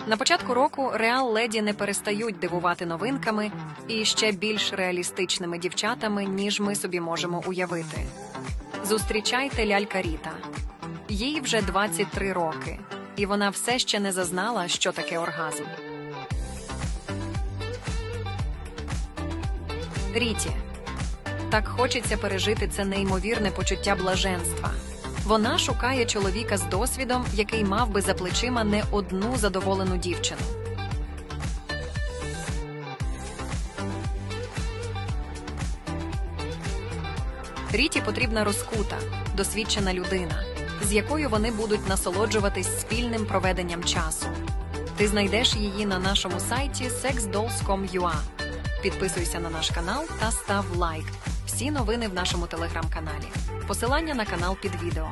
На початку року реал-леді не перестають дивувати новинками і ще більш реалістичними дівчатами, ніж ми собі можемо уявити. Зустрічайте лялька Ріта. Їй вже 23 роки, і вона все ще не зазнала, що таке оргазм. Ріті. Так хочеться пережити це неймовірне почуття блаженства. Вона шукає чоловіка з досвідом, який мав би за плечима не одну задоволену дівчину. Ріті потрібна розкута, досвідчена людина, з якою вони будуть насолоджуватись спільним проведенням часу. Ти знайдеш її на нашому сайті sexdolls.com.ua. Підписуйся на наш канал та став лайк. Всі новини в нашому телеграм-каналі. Посилання на канал під відео.